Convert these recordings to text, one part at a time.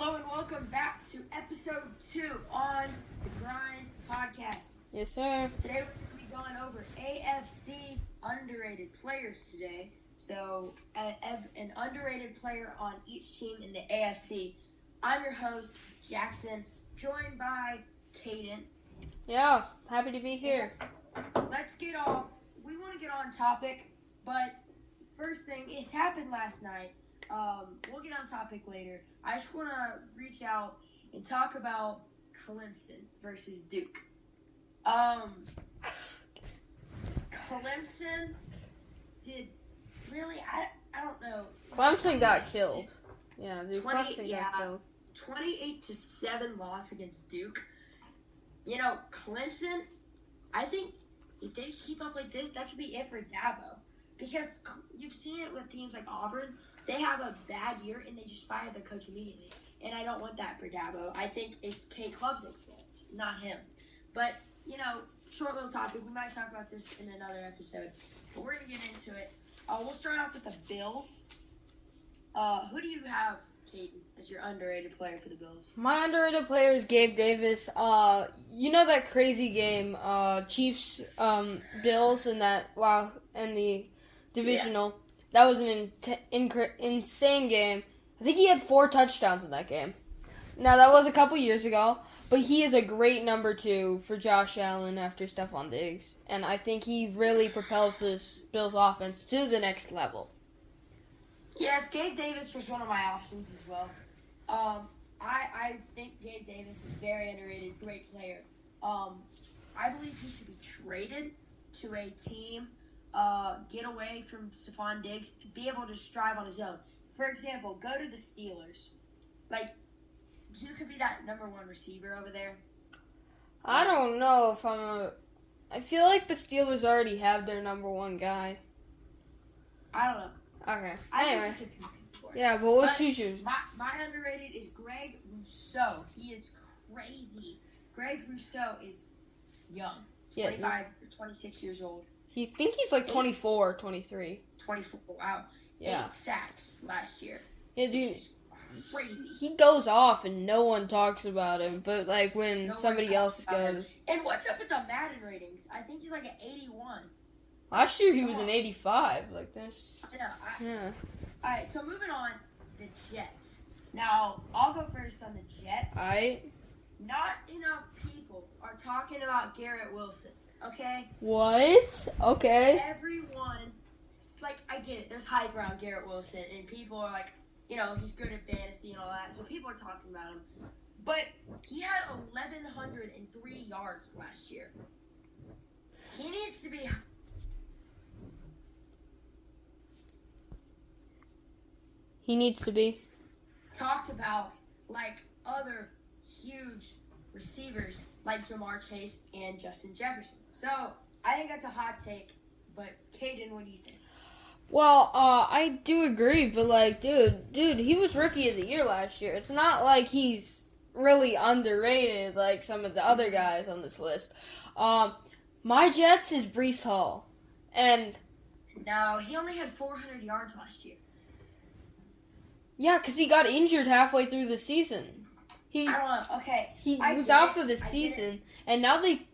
Hello and welcome back to episode 2 on the Grind podcast. Yes, sir. Today we're going to be going over AFC underrated players today. So, an underrated player on each team in the AFC. I'm your host, Jackson, joined by Caden. Yeah, happy to be here. Let's get off. We want to get on topic, but first thing, it happened last night. We'll get on topic later. I just want to reach out and talk about Clemson versus Duke. Clemson did really, I don't know. Clemson got killed. Yeah, dude, Clemson got killed. 28-7 loss against Duke. You know, Clemson, I think if they keep up like this, that could be it for Dabo. Because you've seen it with teams like Auburn. They have a bad year, and they just fire their coach immediately. And I don't want that for Dabo. I think it's K. Klubnik's fault, not him. But, you know, short little topic. We might talk about this in another episode. But we're going to get into it. We'll start off with the Bills. Who do you have, Caden, as your underrated player for the Bills? My underrated player is Gabe Davis. You know that crazy game, Chiefs, Bills, in the divisional. Yeah. That was an insane game. I think he had 4 touchdowns in that game. Now, that was a couple years ago, but he is a great number 2 for Josh Allen after Stephon Diggs. And I think he really propels this Bills offense to the next level. Yes, Gabe Davis was one of my options as well. I think Gabe Davis is very underrated, great player. I believe he should be traded to a team, get away from Stephon Diggs, be able to strive on his own. For example, go to the Steelers. Like, you could be that number 1 receiver over there. I don't know if I feel like the Steelers already have their number 1 guy. I don't know. Okay. Anyway. Yeah, but what's yours? My underrated is Greg Rousseau. He is crazy. Greg Rousseau is young. 25 or 26 years old. I think he's like 24 or 23. 24, wow. Yeah. 8 sacks last year. Yeah, dude. Crazy. He goes off and no one talks about him, but like when somebody else goes. And what's up with the Madden ratings? I think he's like an 81. Last year he was an 85. Like this. I know. Yeah. Alright, so moving on, the Jets. Now, I'll go first on the Jets. Alright. Not enough people are talking about Garrett Wilson, okay? What? Okay. Everyone, like, I get it. There's hype around Garrett Wilson, and people are like, you know, he's good at fantasy and all that, so people are talking about him. But he had 1,103 yards last year. He needs to be... He needs to be talked about like other huge receivers like Jamar Chase and Justin Jefferson. So I think that's a hot take, but Caden, what do you think? Well, I do agree, but like, dude, he was Rookie of the Year last year. It's not like he's really underrated like some of the other guys on this list. My Jets is Breece Hall, and no, he only had 400 yards last year. Yeah, because he got injured halfway through the season. I don't know. Okay. He was out for the season, and now they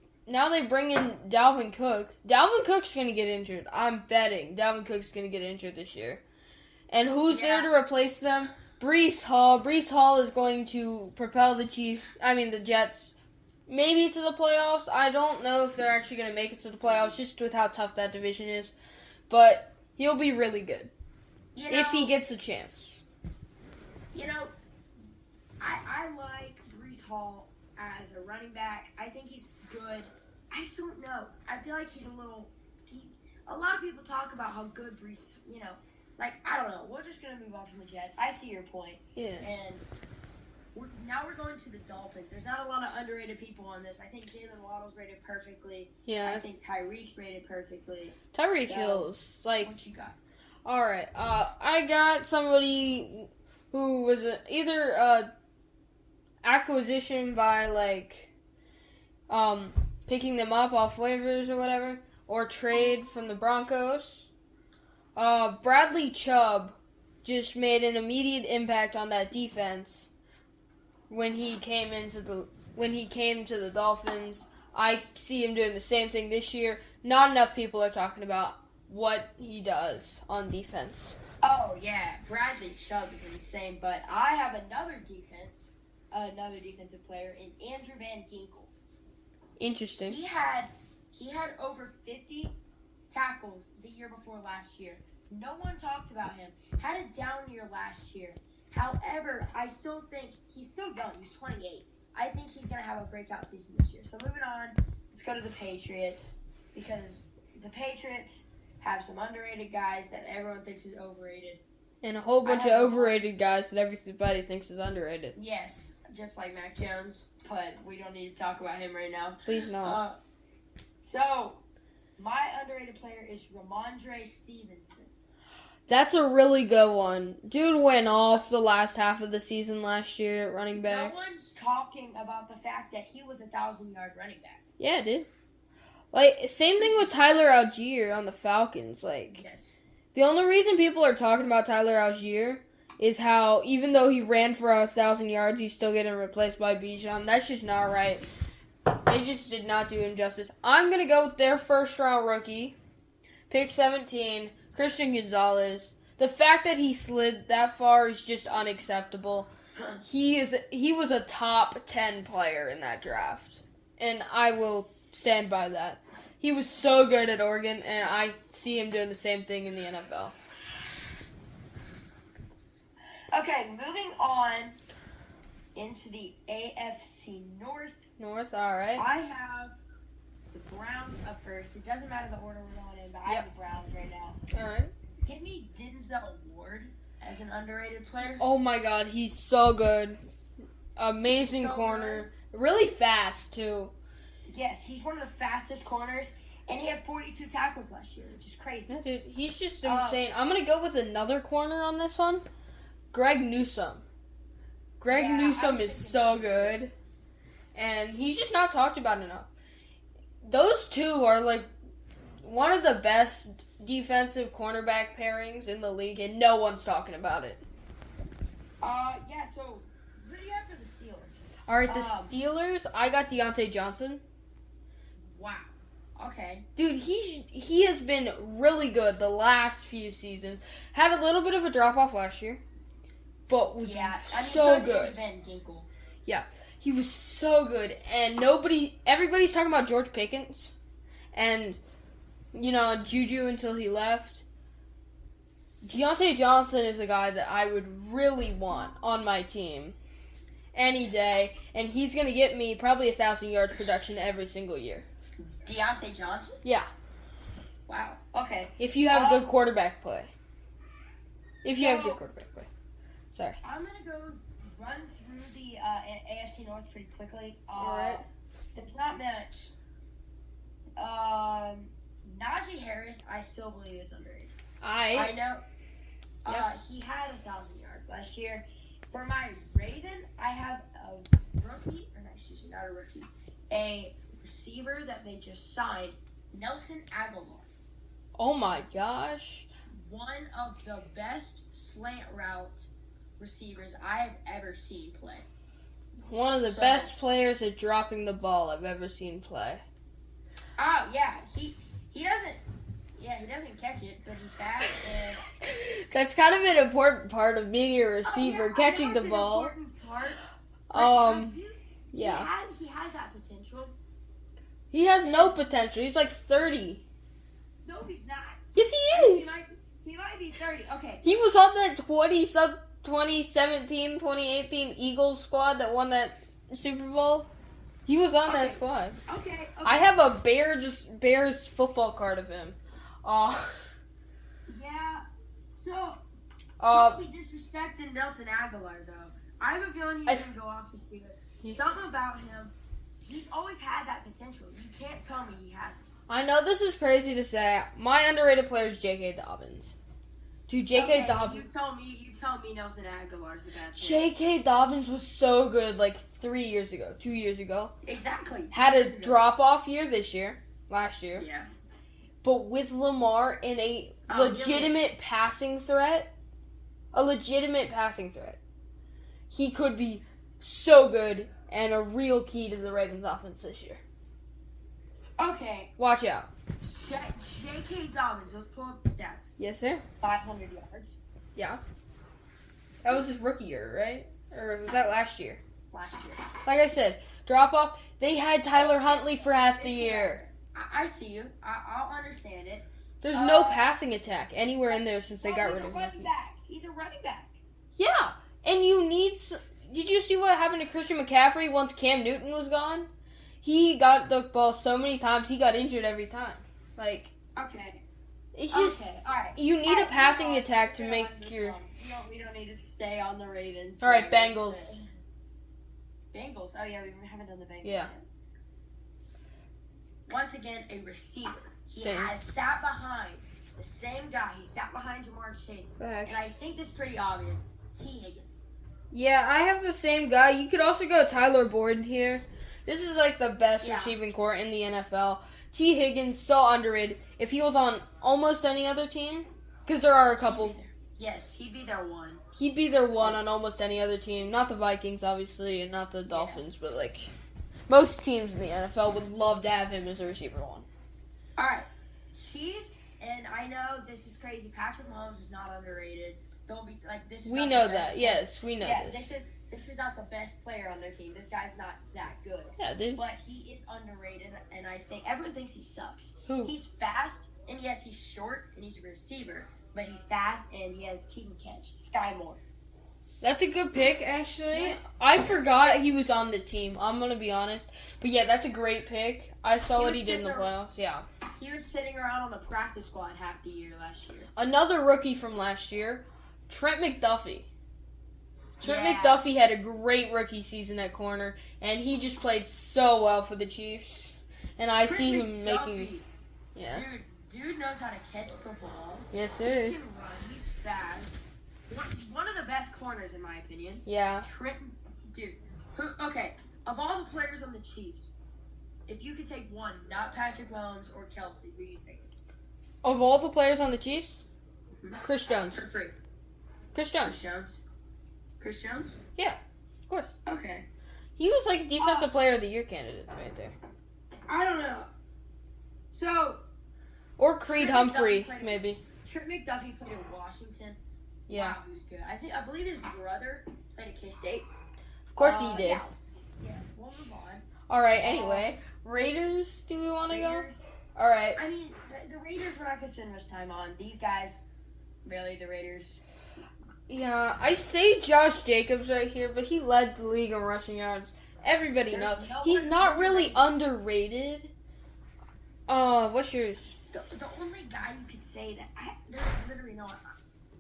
bring in Dalvin Cook. Dalvin Cook's going to get injured. I'm betting Dalvin Cook's going to get injured this year. And who's there to replace them? Breece Hall. Breece Hall is going to propel the Jets, maybe to the playoffs. I don't know if they're actually going to make it to the playoffs, just with how tough that division is. But he'll be really good if he gets a chance. You know, I like Breece Hall as a running back. I think he's good. I just don't know. I feel like he's a lot of people talk about how good Breece, you know, like, I don't know. We're just going to move on from the Jets. I see your point. Yeah. And now we're going to the Dolphins. There's not a lot of underrated people on this. I think Jalen Waddle's rated perfectly. Yeah. I think Tyreek's rated perfectly. Tyreek Hill's, like... What you got? All right. I got somebody... who was either acquisition by, like, picking them up off waivers or whatever, or trade from the Broncos. Bradley Chubb just made an immediate impact on that defense when he came to the Dolphins. I see him doing the same thing this year. Not enough people are talking about what he does on defense. Oh, yeah. Bradley Chubb is insane, but I have another defensive player in Andrew Van Ginkel. Interesting. He had over 50 tackles the year before last year. No one talked about him. Had a down year last year. However, I still think he's still young. He's 28. I think he's going to have a breakout season this year. So moving on, let's go to the Patriots, because the Patriots have some underrated guys that everyone thinks is overrated. And a whole bunch of overrated guys that everybody thinks is underrated. Yes, just like Mac Jones, but we don't need to talk about him right now. Please no. So, my underrated player is Ramondre Stevenson. That's a really good one. Dude went off the last half of the season last year at running back. No one's talking about the fact that he was a 1,000-yard running back. Yeah, dude. Like, same thing with Tyler Algier on the Falcons. Like, yes. The only reason people are talking about Tyler Algier is how, even though he ran for 1,000 yards, he's still getting replaced by Bijan. That's just not right. They just did not do him justice. I'm going to go with their first-round rookie, pick 17, Christian Gonzalez. The fact that he slid that far is just unacceptable. He was a top 10 player in that draft, and I will stand by that. He was so good at Oregon, and I see him doing the same thing in the NFL. Okay, moving on into the AFC North. All right. I have the Browns up first. It doesn't matter the order we're going in, but I have the Browns right now. All right. Give me Denzel Ward as an underrated player. Oh my God, he's so good. Amazing corner. Good. Really fast, too. Yes, he's one of the fastest corners, and he had 42 tackles last year, which is crazy. Yeah, dude, he's just insane. I'm going to go with another corner on this one. Greg Newsome. Greg Newsome is so good, and he's just not talked about enough. Those two are, like, one of the best defensive cornerback pairings in the league, and no one's talking about it. So who do you have for the Steelers? All right, the Steelers, I got Deontay Johnson. Wow. Okay. Dude, he has been really good the last few seasons. Had a little bit of a drop-off last year, but was so good. Van Ginkel. Yeah, he was so good, and everybody's talking about George Pickens, and, Juju until he left. Deontay Johnson is a guy that I would really want on my team any day, and he's going to get me probably 1,000 yards production every single year. Deontay Johnson? Yeah. Wow. Okay. If you have a good quarterback play. Sorry. I'm going to go run through the AFC North pretty quickly. All right. There's not much. Najee Harris, I still believe is underrated. I know. He had 1,000 yards last year. For my Raven, I have a receiver that they just signed, Nelson Aguilar. Oh my gosh. One of the best slant route receivers I have ever seen play. One of the best players at dropping the ball I've ever seen play. Oh, yeah. He doesn't catch it, but he's fast. And that's kind of an important part of being a receiver, catching the ball. An important part. He has that potential. He has no potential. He's like 30. No, he's not. Yes, he is. He might be 30. Okay. He was on that 2017, 2018 Eagles squad that won that Super Bowl. He was on that squad. Okay. I have a Bears football card of him. Yeah. So, don't be disrespecting Nelson Aguilar, though. I have a feeling he's going to go off this year. Something about him, he's always had that potential. You can't tell me he hasn't. I know this is crazy to say. My underrated player is J.K. Dobbins. Dude, J.K. Dobbins. You tell me Nelson Aguilar's a bad player. J.K. Dobbins was so good like 2 years ago. Exactly. Had a drop-off year last year. Yeah. But with Lamar in a legitimate passing threat, he could be So good, and a real key to the Ravens offense this year. Okay. Watch out. J.K. Dobbins, let's pull up the stats. Yes, sir. 500 yards. Yeah. That was his rookie year, right? Or was that last year? Last year. Like I said, drop off. They had Tyler Huntley for half the year. I see you. I'll understand it. There's no passing attack anywhere in there since they got rid of him. He's a running back. Yeah, and you need. Did you see what happened to Christian McCaffrey once Cam Newton was gone? He got the ball so many times, he got injured every time. Like, okay, it's just all right. You need a passing attack to make your. We don't need to stay on the Ravens. All right, Bengals. Bengals. Oh yeah, we haven't done the Bengals. Yeah. Yet. Once again, a receiver. He Same. has sat behind the same guy. He sat behind Jamar Chase, Facts. and I think this is pretty obvious. T. Higgins. Yeah, I have the same guy. You could also go Tyler Boyd here. This is like the best receiving core in the NFL. T. Higgins, so underrated. If he was on almost any other team, because there are a couple. Yes, he'd be their one. He'd be their one on almost any other team. Not the Vikings, obviously, and not the Dolphins, but like most teams in the NFL would love to have him as a receiver one. All right, Chiefs, and I know this is crazy. Patrick Mahomes is not underrated. Don't be like this. We know that. Yes, we know this. This is not the best player on their team. This guy's not that good. Yeah, dude. But he is underrated, and I think everyone thinks he sucks. Who? He's fast, and yes, he's short, and he's a receiver, but he's fast, and he can catch. Sky Moore. That's a good pick, actually. Yes. I forgot he was on the team. I'm gonna be honest, but yeah, that's a great pick. I saw what he did in the playoffs. Yeah. He was sitting around on the practice squad half the year last year. Another rookie from last year, Trent McDuffie. McDuffie had a great rookie season at corner, and he just played so well for the Chiefs. And I see him making. Yeah. Dude knows how to catch the ball. Yes, sir. He can run. He's fast. He's one of the best corners, in my opinion. Yeah. Okay, of all the players on the Chiefs, if you could take one, not Patrick Mahomes or Kelsey, who you take? Of all the players on the Chiefs, Chris Jones. For free. Chris Jones. Chris Jones? Yeah, of course. Okay. He was like Defensive Player of the Year candidate right there. I don't know. So. Or Creed Humphrey, maybe. Trent McDuffie played in Washington. Yeah. Wow, he was good. I believe his brother played at K-State. Of course he did. Yeah, we'll move on. All right, anyway. Raiders, do we want to go? Raiders. All right. I mean, the Raiders we're not going to spend much time on. These guys, really, the Raiders. Yeah, I say Josh Jacobs right here, but he led the league in rushing yards. Everybody knows. He's not really underrated. What's yours? The only guy you could say that there's literally no one.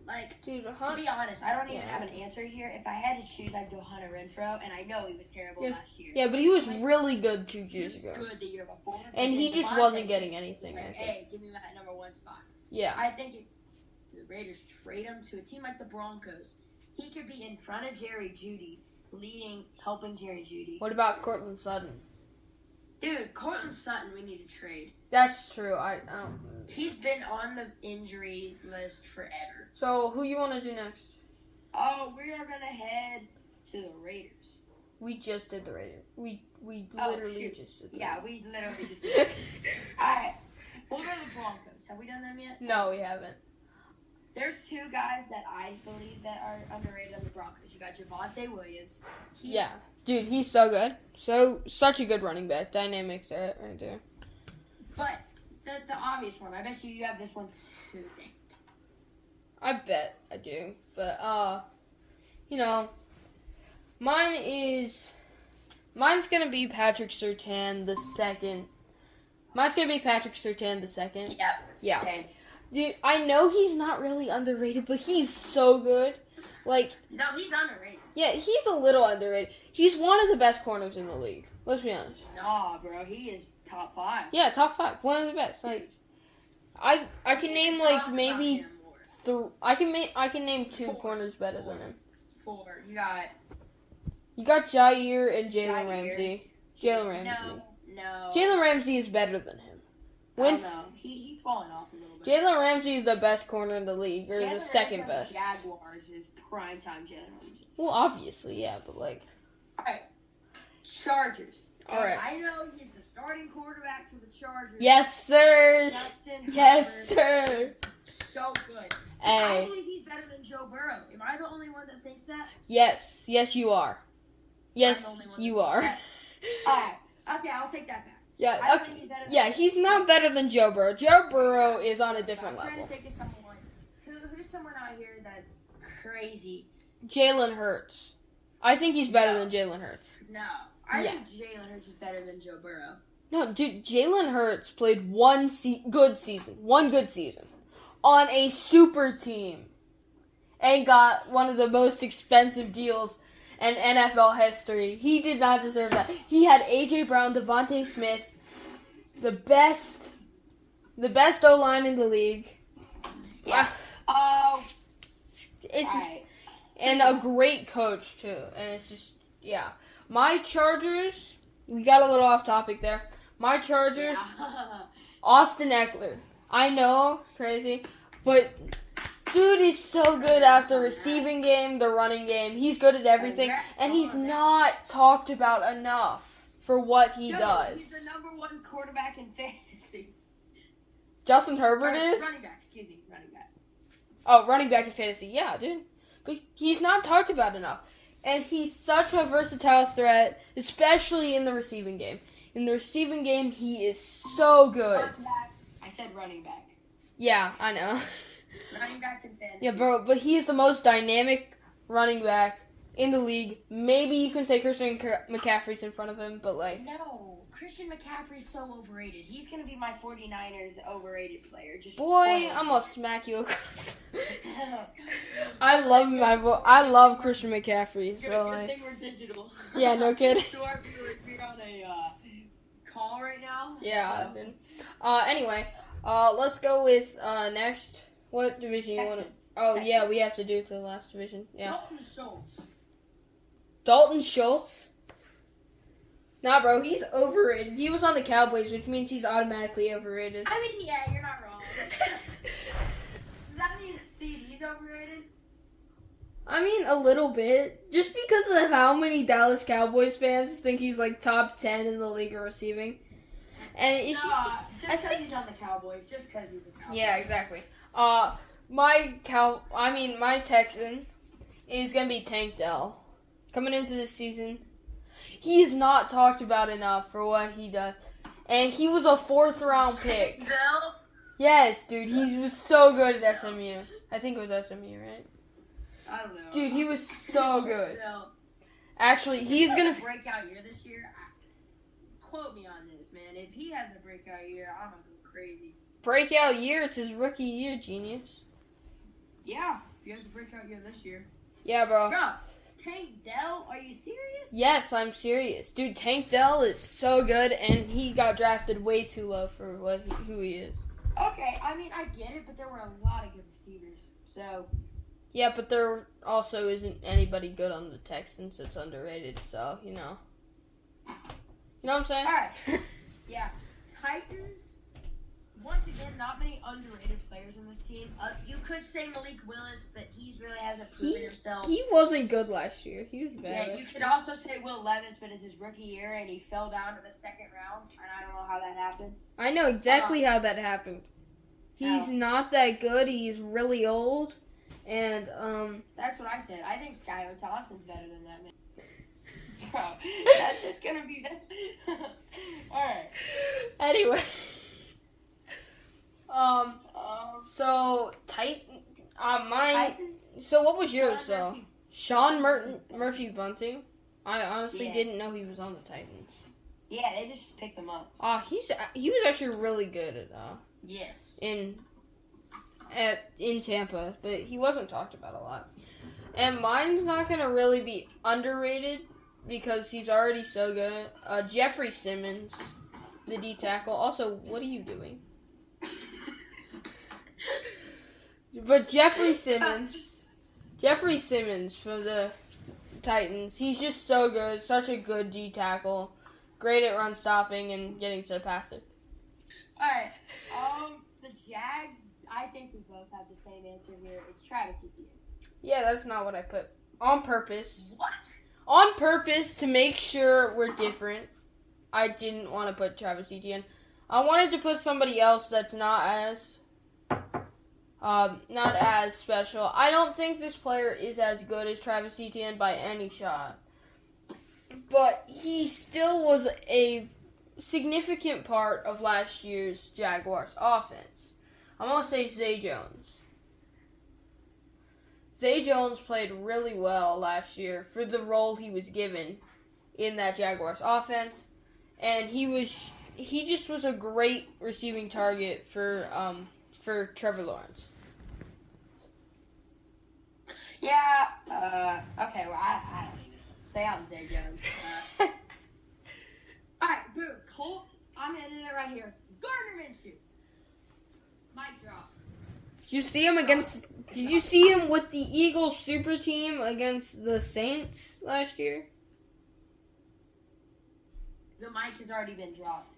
Like, dude, to be honest, I don't even have an answer here. If I had to choose, I'd go Hunter Renfrow, and I know he was terrible last year. Yeah, but he was really good 2 years ago. Good the year before. And he just wasn't getting anything. Like, hey, give me that number 1 spot. Yeah. I think if the Raiders trade him to a team like the Broncos, he could be in front of Jerry Jeudy, helping Jerry Jeudy. What about Cortland Sutton? Dude, Cortland Sutton, we need to trade. That's true. I don't. He's been on the injury list forever. So, who you want to do next? Oh, we are gonna head to the Raiders. We just did the Raiders. We literally just did the Raiders. Yeah, we literally just did the Raiders. Alright, we'll go to the Broncos. Have we done them yet? No, we haven't. There's 2 guys that I believe that are underrated on the Broncos. You got Javonte Williams. Yeah. Dude, he's so good. Such a good running back. Dynamics right there. But the obvious one, I bet you have this one too. I bet I do. But, mine's going to be Patrick Surtain the second. Mine's going to be Patrick Surtain the second. Yep. Yeah. Same. Dude, I know he's not really underrated, but he's so good. Like, no, he's underrated. Yeah, he's a little underrated. He's one of the best corners in the league. Let's be honest. Nah, bro, he is top 5. Yeah, top 5. One of the best. Like, I can name like maybe I can name 2 corners better than him. 4. You got Jair and Jalen Ramsey. Jalen Ramsey. No. Jalen Ramsey is better than him. I don't know. He's falling off a little bit. Jalen Ramsey is the best corner in the league, or the second best. Jaguars is primetime Jalen Ramsey. Well, obviously, yeah, but like, Chargers. All right. I know he's the starting quarterback for the Chargers. Yes, sir. Justin Yes, Herbert sir. is so good. I Hey. believe he's better than Joe Burrow. Am I the only one that thinks that? Yes, you are. I'm Yes, the only one you that are. thinks that. All right. Okay, I'll take that back. Yeah, I okay. think he's better than Yeah, he's not better than Joe Burrow. Joe Burrow is on a different I'm trying level. to think of someone. Who's someone out here that's crazy? Jalen Hurts. I think he's better than Jalen Hurts. No. I Yeah. think Jalen Hurts is better than Joe Burrow. No, dude, Jalen Hurts played one good season on a super team and got one of the most expensive deals in NFL history. He did not deserve that. He had A.J. Brown, Devontae Smith, the best O-line in the league. Yeah. Oh. It's Right. and a great coach too. And it's just My Chargers, we got a little off topic there. My Chargers, Yeah. Austin Eckler. I know, crazy, but dude is so good at the receiving game, the running game. He's good at everything, and he's not talked about enough for what he does. He's the number one quarterback in fantasy. Justin Herbert is? Running back, excuse me, running back. Oh, running back in fantasy, yeah, dude. But he's not talked about enough. And he's such a versatile threat, especially in the receiving game. In the receiving game, he is so good. Running back. I said running back. Yeah, I know. Running back in fantasy. Yeah, bro, but he's the most dynamic running back in the league. Maybe you can say Christian McCaffrey's in front of him, but like... No, Christian McCaffrey's so overrated. He's going to be my 49ers overrated player. Just Boy, I'm going to smack you across. I love Christian McCaffrey. So Good like, thing we're digital. yeah, no kidding. To our viewers, we're on a call right now. Yeah, so. anyway, let's go with next. What division you want to? Oh, Texans. yeah, we have to do it to the last division. Yeah. Dalton Schultz. Dalton Schultz? Nah, bro, he's overrated. He was on the Cowboys, which means he's automatically overrated. I mean, yeah, you're not wrong. Does that mean CD's overrated? I mean, a little bit. Just because of how many Dallas Cowboys fans think he's like top 10 in the league of receiving. And it's just because he's on the Cowboys. Just because he's a Cowboy. Yeah, exactly. My Texan is gonna be Tank Dell. Coming into this season, he is not talked about enough for what he does, and he was a 4th round pick. Tank Dell? Yes, dude, he was so good at SMU. I think it was SMU, right? I don't know. Dude, he was so good. Dell. Actually, he's gonna. breakout year this year. Quote me on this, man. If he has a breakout year, I'm gonna go crazy. Breakout year, it's his rookie year, genius. Yeah, if he has a breakout year this year. Yeah, bro. Bro, Tank Dell, are you serious? Yes, I'm serious. Dude, Tank Dell is so good, and he got drafted way too low for who he is. Okay, I mean, I get it, but there were a lot of good receivers, so... Yeah, but there also isn't anybody good on the Texans that's underrated, so, you know. You know what I'm saying? Alright. Yeah. Titans, once again, not many underrated players on this team. You could say Malik Willis, but he really hasn't proven himself. He wasn't good last year. He was bad. Yeah, you could also say Will Levis, but it's his rookie year, and he fell down to the 2nd round, and I don't know how that happened. I know exactly how that happened. He's not that good. He's really old, and That's what I said. I think Skylar Thompson's better than that man. Bro, that's just gonna be this. Alright. Anyway. So Titans? So what was yours though? Sean Murphy Bunting. I honestly didn't know he was on the Titans. Yeah, they just picked him up. He was actually really good at Yes. in Tampa, but he wasn't talked about a lot. And mine's not gonna really be underrated because he's already so good. Jeffrey Simmons, the D tackle. Also, what are you doing? But Jeffrey Simmons from the Titans, he's just so good. Such a good D tackle. Great at run stopping and getting to the passer. Alright. The Jags, I think we both have the same answer here. It's Travis Etienne. Yeah, that's not what I put. On purpose. What? on purpose to make sure we're different, I didn't want to put Travis Etienne. I wanted to put somebody else that's not as special. I don't think this player is as good as Travis Etienne by any shot. But he still was a significant part of last year's Jaguars offense. I'm going to say Zay Jones. Zay Jones played really well last year for the role he was given in that Jaguars offense. And he just was a great receiving target for Trevor Lawrence. Yeah. Okay. Well, I don't even say I'm Zay Jones. All right, boom. Colts. I'm hitting it right here. Gardner Minshew. Mic drop. You see him against? Did you see him with the Eagles super team against the Saints last year? The mic has already been dropped.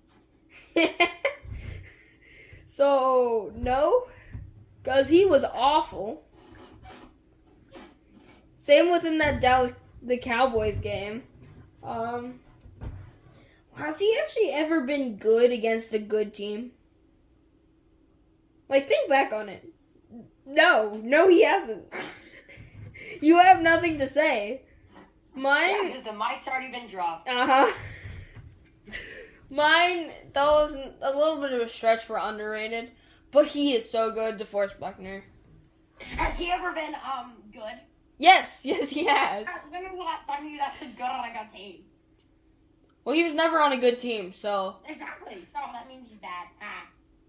So no, because he was awful. Same within that the Cowboys game. Has he actually ever been good against a good team? Like, think back on it. No, he hasn't. You have nothing to say. Yeah, because the mic's already been dropped. Mine, that was a little bit of a stretch for underrated, but he is so good, DeForest Buckner. Has he ever been good? Yes, he has. When was the last time he was actually good on a good team? Well, he was never on a good team, so... Exactly, so that means he's bad.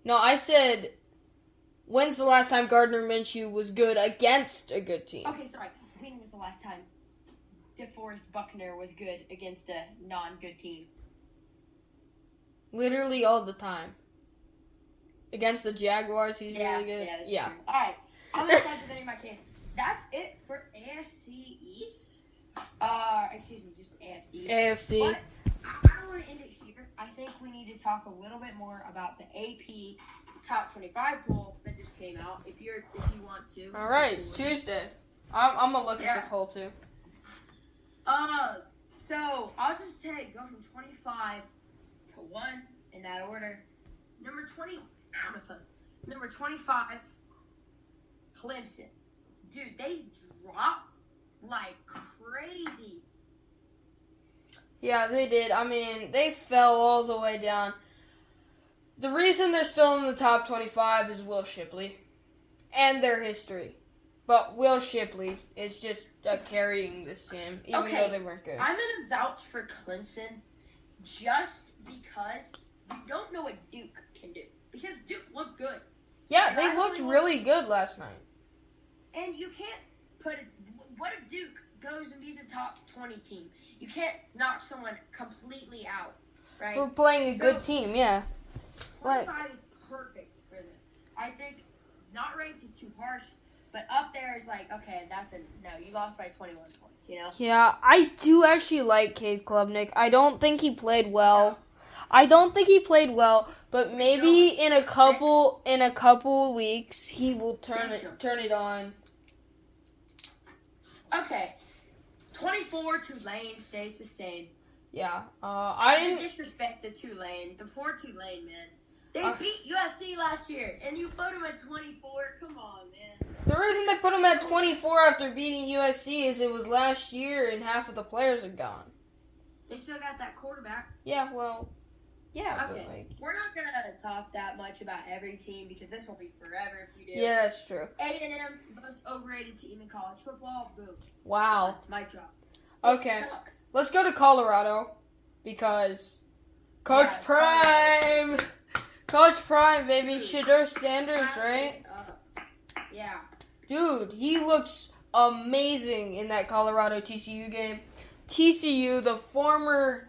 No, I said, when's the last time Gardner Minshew was good against a good team? Okay, sorry. When was the last time DeForest Buckner was good against a non-good team? Literally all the time. Against the Jaguars, he's really good. Yeah, that's true. All right, I'm going to start defending my case. That's it for AFC East. Excuse me, just AFC. AFC. But I don't want to end it here. I think we need to talk a little bit more about the AP Top 25 poll that just came out. If you want to. All right, it's Tuesday. I'm gonna look at the poll too. So I'll just go from 25 to 1 in that order. Number 25, Clemson. Dude, they dropped like crazy. Yeah, they did. I mean, they fell all the way down. The reason they're still in the top 25 is Will Shipley and their history. But Will Shipley is just carrying this team, even though they weren't good. I'm going to vouch for Clemson just because you don't know what Duke can do. Because Duke looked good. Yeah, they looked really good last night. And you can't what if Duke goes and beats a top 20 team? You can't knock someone completely out, right? For playing a good team, yeah. 25 is perfect for them. I think not ranked is too harsh, but up there is like, okay, you lost by 21 points, you know? Yeah, I do actually like Cade Klubnik. I don't think he played well. But maybe in a couple weeks he will turn it on. Okay. 24 Tulane stays the same. Yeah. I didn't disrespect the Tulane. The poor Tulane, man. They beat USC last year, and you put them at 24. Come on, man. The reason they put them at 24 after beating USC is it was last year and half of the players had gone. They still got that quarterback. Yeah, well, yeah. Okay, we're not going to talk that much about every team because this will be forever if you do. Yeah, that's true. A&M, most overrated team in college football. Boom. Wow. Mic drop. Okay, let's go to Colorado because Coach Prime. Coach Prime, baby. Shedeur Sanders, right? Yeah. Dude, he looks amazing in that Colorado TCU game. TCU, the former...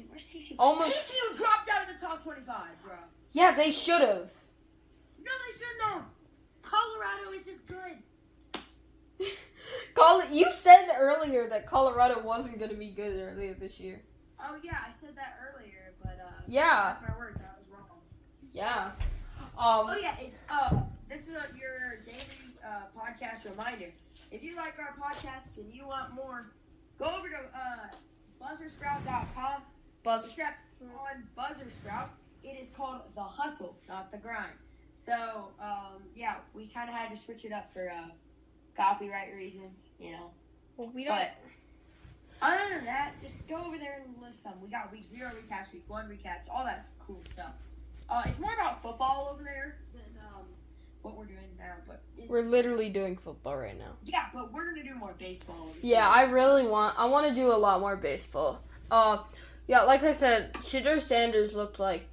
Where's TCU? Almost... TCU dropped out of the top 25, bro. Yeah, they should have. No, they shouldn't have. Colorado is just good. You said earlier that Colorado wasn't going to be good earlier this year. Oh, yeah, I said that earlier, but... Yeah. My words, I was wrong. Yeah. This is your daily podcast reminder. If you like our podcasts and you want more, Go over to buzzersprout.com. Buzz. Except on Buzzersprout, it is called The Hustle, not The Grind. So, yeah, we kind of had to switch it up for copyright reasons, you know. Well, we don't. But other than that, just go over there and list some. We got week 0 recaps, week 1 recaps, all that cool stuff. It's more about football over there than what we're doing now. But We're literally doing football right now. yeah, but we're gonna do more baseball. Over Yeah, here. I want to do a lot more baseball. Yeah, like I said, Shedeur Sanders looked like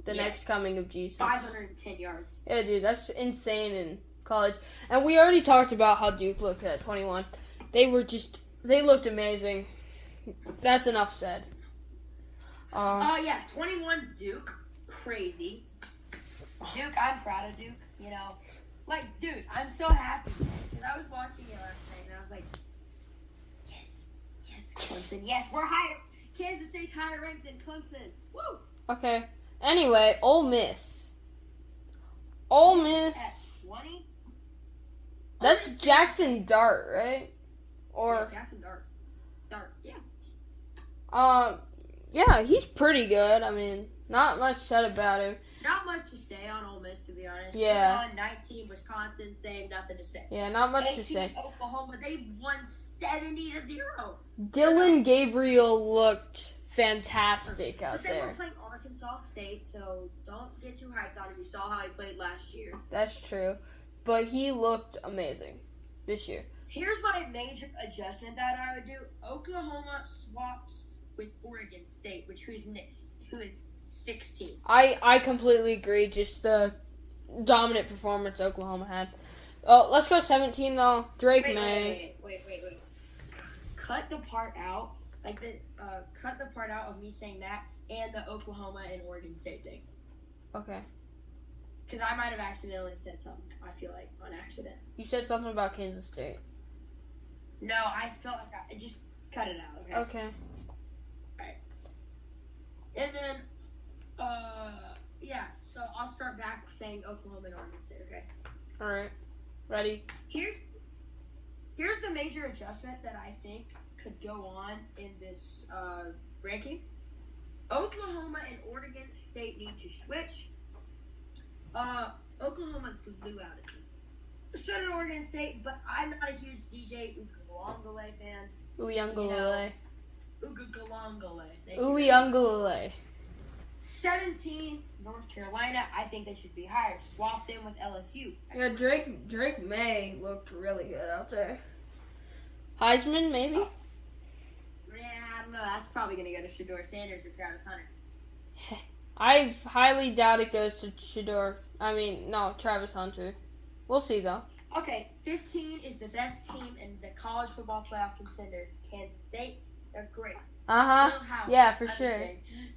the next coming of Jesus. 510 yards. Yeah, dude, that's insane in college. And we already talked about how Duke looked at 21. They looked amazing. That's enough said. Yeah, 21 Duke, crazy. Duke, I'm proud of Duke. You know, like, dude, I'm so happy because I was watching it last night and I was like, yes, Clemson, yes, we're higher. Kansas State's higher ranked than Clemson. Woo! Okay. Anyway, Ole Miss. Ole Miss. At 20. That's Jackson Dart, right? Or Jackson Dart. Yeah. Yeah, he's pretty good. I mean, not much said about him. Not much to say on Ole Miss, to be honest. Yeah. On 19, Wisconsin, same, nothing to say. Yeah, not much to 18, say. Oklahoma, they won 70-0. Dylan Gabriel looked fantastic out But they were there. playing Arkansas State, so don't get too hyped on him. You saw how he played last year. That's true. But he looked amazing this year. Here's my major adjustment that I would do. Oklahoma swaps with Oregon State, who is 16. I completely agree. Just the dominant performance Oklahoma had. Oh, let's go 17 though. Drake May. Wait. Cut the part out, cut the part out of me saying that and the Oklahoma and Oregon State thing. Okay. Because I might have accidentally said something, I feel like, on accident. You said something about Kansas State. No, I felt like I just cut it out, okay? Okay. Alright. And then, yeah, so I'll start back saying Oklahoma and Oregon State, okay? Alright. Ready? Here's the major adjustment that I think could go on in this rankings. Oklahoma and Oregon State need to switch. Oklahoma blew out a team. So did Oregon State, but I'm not a huge DJ Ugalongole fan. Uyunglele. Ugalongole. Uyunglele. 17, North Carolina. I think they should be higher. Swap them with LSU. Yeah, Drake May looked really good out there. Heisman, maybe? Yeah, I don't know. That's probably going to go to Shedeur Sanders or Travis Hunter. I highly doubt it goes to Travis Hunter. We'll see, though. Okay, 15 is the best team in the college football playoff contenders. Kansas State, they're great. Yeah, for sure.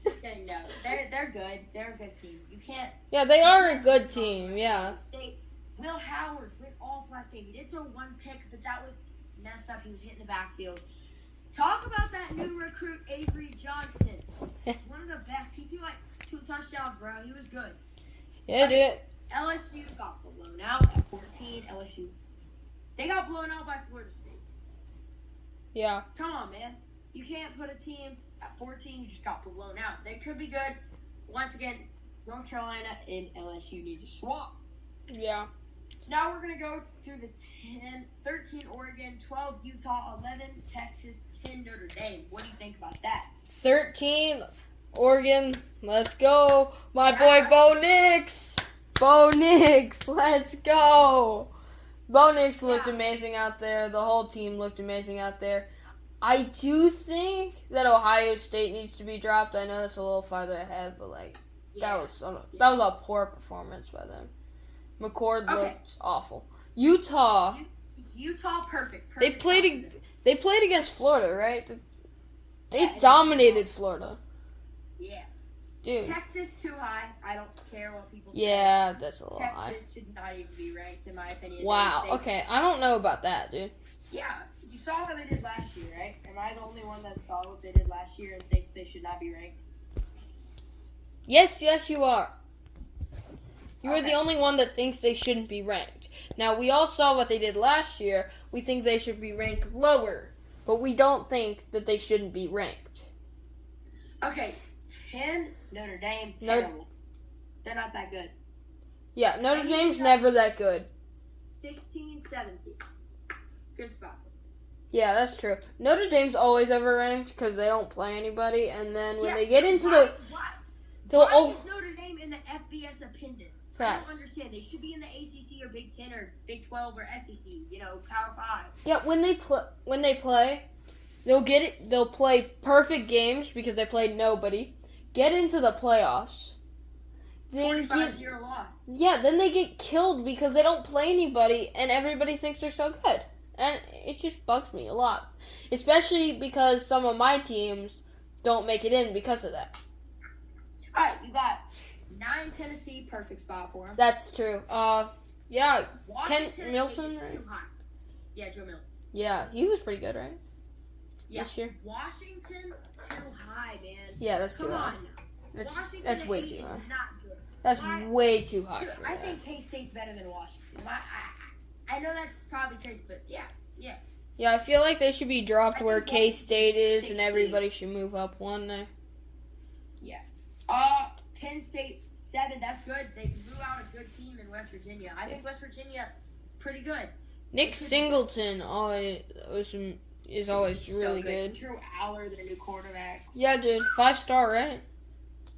Just kidding, no. They're good. They're a good team. You can't. Yeah, they are a good team, yeah. Kansas State. Will Howard went off last game. He did throw one pick, but that was messed up. He was hitting the backfield. Talk about that new recruit, Avery Johnson. One of the best. He threw like 2 touchdowns, bro. He was good. Yeah, dude. LSU got blown out at 14. They got blown out by Florida State. Yeah. Come on, man. You can't put a team at 14 who just got blown out. They could be good. Once again, North Carolina and LSU need to swap. Yeah. Now we're going to go through the 13 Oregon, 12 Utah, 11 Texas, 10 Notre Dame. What do you think about that? 13 Oregon. Let's go. My boy Bo Nix. Bo Nix. Let's go. Bo Nix looked amazing out there. The whole team looked amazing out there. I do think that Ohio State needs to be dropped. I know that's a little farther ahead, but that was a poor performance by them. McCord looked awful. Utah, perfect. They played against Florida, right? They dominated Florida. Yeah. Dude. Texas too high. I don't care what people say. Yeah, that's a little high. Texas should not even be ranked, in my opinion. Wow. Okay, I don't know about that, dude. Yeah. You saw what they did last year, right? Am I the only one that saw what they did last year and thinks they should not be ranked? Yes, you are. You are the only one that thinks they shouldn't be ranked. Now, we all saw what they did last year. We think they should be ranked lower. but we don't think that they shouldn't be ranked. Okay, 10, Notre Dame, terrible. They're not that good. Yeah, Notre Dame's never that good. 16, 17. Good spot. Yeah, that's true. Notre Dame's always overranked because they don't play anybody, and then when they get into why is Notre Dame in the FBS appendix? I don't understand. They should be in the ACC or Big 10 or Big 12 or SEC. Power 5. Yeah, when they play, they'll play perfect games because they played nobody. Get into the playoffs. 45-0 loss. Yeah, then they get killed because they don't play anybody and everybody thinks they're so good. And it just bugs me a lot. Especially because some of my teams don't make it in because of that. Alright, you got 9 Tennessee, perfect spot for them. That's true. Yeah, Washington Milton, is right? too high. Yeah, Joe Milton. Yeah, he was pretty good, right? Yeah. This year? Washington, too high, man. Yeah, that's too high. Washington That's way at 8 too is high. not good. That's way too high Dude, for I that. think K-State's better than Washington. I know that's probably crazy, but yeah. Yeah, I feel like they should be dropped I where think K-State is 16. and everybody should move up one there. Penn State 7. That's good. They blew out a good team in West Virginia. I think West Virginia pretty good. Nick Singleton is always really So good. Drew Aller, their new quarterback. Yeah, dude, 5-star, right?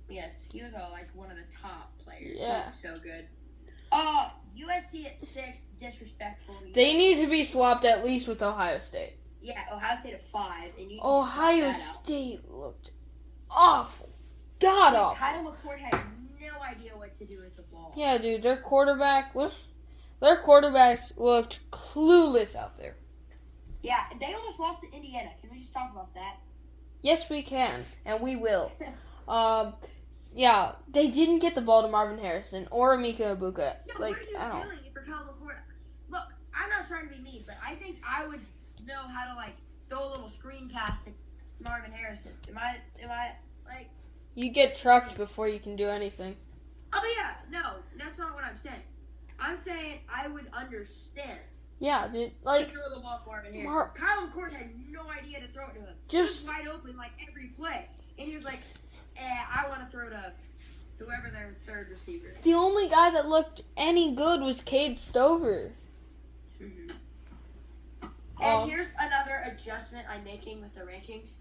Yes, he was one of the top players. Yeah. He was so good. USC at 6, disrespectful. They need to be swapped at least with Ohio State. Yeah, Ohio State at 5. And you Ohio State looked awful. God awful. Kyle McCord had no idea what to do with the ball. Yeah, dude, their quarterbacks looked clueless out there. Yeah, they almost lost to Indiana. Can we just talk about that? Yes, we can, and we will. Yeah, they didn't get the ball to Marvin Harrison or Emeka Ibuka. No, like, what are you doing for Kyle McCord? Look, I'm not trying to be mean, but I think I would know how to throw a little screen pass to Marvin Harrison. Am I You get trucked before you can do anything. Oh yeah, no, that's not what I'm saying. I'm saying I would understand. Yeah, dude. To throw the ball to Marvin Harrison. Kyle McCord had no idea to throw it to him. He was wide open every play, and he was like, I want to throw to whoever their third receiver is. The only guy that looked any good was Cade Stover. Mm-hmm. And here's another adjustment I'm making with the rankings.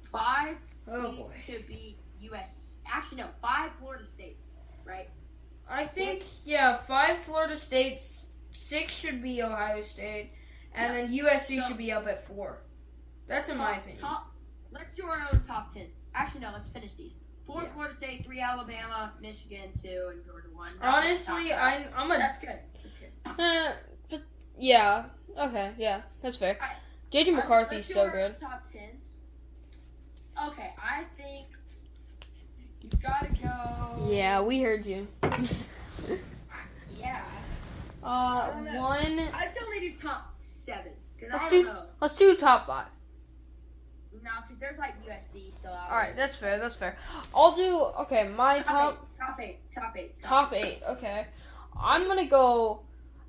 5 needs to be U.S. Actually, no, 5 Florida State, right? I think, 5 Florida State, 6 should be Ohio State, and then USC should be up at 4. That's in my opinion. Let's do our own top 10s. Actually, no, let's finish these. 4 Florida State, 3 Alabama, Michigan 2, and Georgia 1. Honestly, That's good. Yeah. Okay. Yeah. That's fair. Right. JJ McCarthy's so good. Top 10s. Okay, I think you gotta go. Yeah, we heard you. Yeah. One. I still need to do top 7. Let's do top 5. No, because there's USC still out. All right, that's fair. I'll do. Okay, my top 8. Top 8. Okay, I'm gonna go.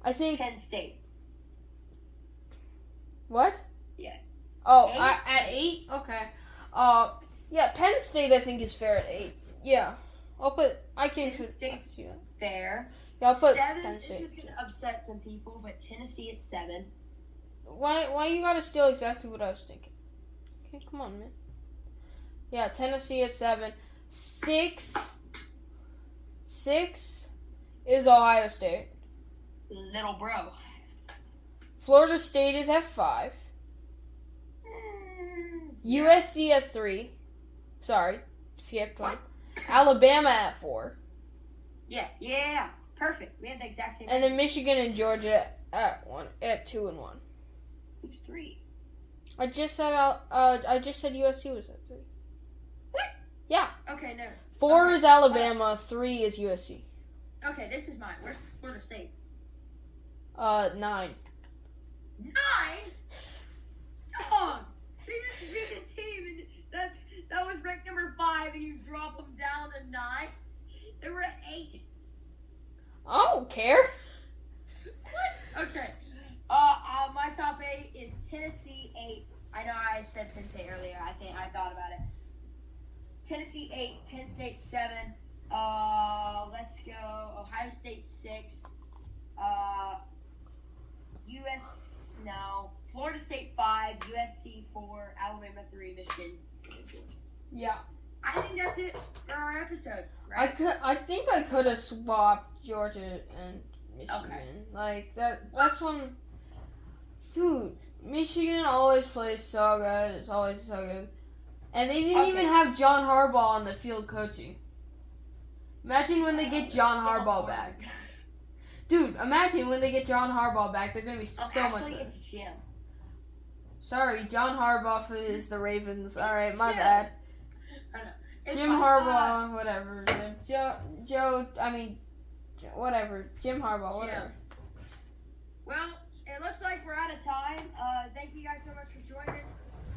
I think Penn State. What? Yeah. Oh, 8? At 8. Okay. Yeah, Penn State I think is fair at 8. Yeah, I'll put. I can't. Penn State's fair. Yeah, I'll put 7. Penn State. This is gonna upset some people, but Tennessee at 7. Why you gotta steal exactly what I was thinking? Okay, come on, man. Yeah, Tennessee at 7. 6 is Ohio State. Little bro. Florida State is at 5. USC at 3. Sorry, skipped one. Alabama at 4. Yeah. Perfect. We have the exact same. And then Michigan and Georgia at 2 and 1. Who's 3? I just said USC was at 3. What? Yeah. Okay, no. 4 is Alabama, 3 is USC. Okay, this is mine. Where's Florida State? 9. 9? Dog! They just beat a team and that was ranked number 5 and you drop them down to 9? They were at 8. I don't care. What? Okay. My top 8 is Tennessee 8. I Tennessee 8, Penn State 7. Let's go. Ohio State 6. Florida State 5, USC 4, Alabama 3, Michigan 2. Yeah. I think that's it for our episode, right? I think I could have swapped Georgia and Michigan. Okay. Like that's one. Dude, Michigan always plays so good. It's always so good. And they didn't even have John Harbaugh on the field coaching. Imagine when they get John Harbaugh back. Dude, imagine when they get John Harbaugh back. They're going to be so much Actually, better. it's Jim. Sorry, John Harbaugh is the Ravens. Alright, my Jim. bad. I know. It's Jim Harbaugh, whatever. Whatever. Jim Harbaugh, whatever. Well, it looks like we're out of time. Thank you guys so much for joining.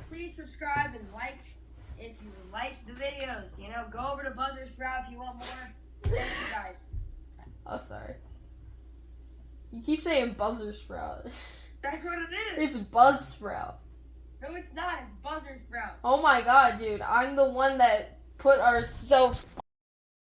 Please subscribe and like if you like the videos. Go over to Buzzsprout if you want more. Thank you guys. Oh, sorry. You keep saying Buzzsprout. That's what it is. It's Buzzsprout. No, it's not. It's Buzzsprout. Oh my god, dude. I'm the one that put our self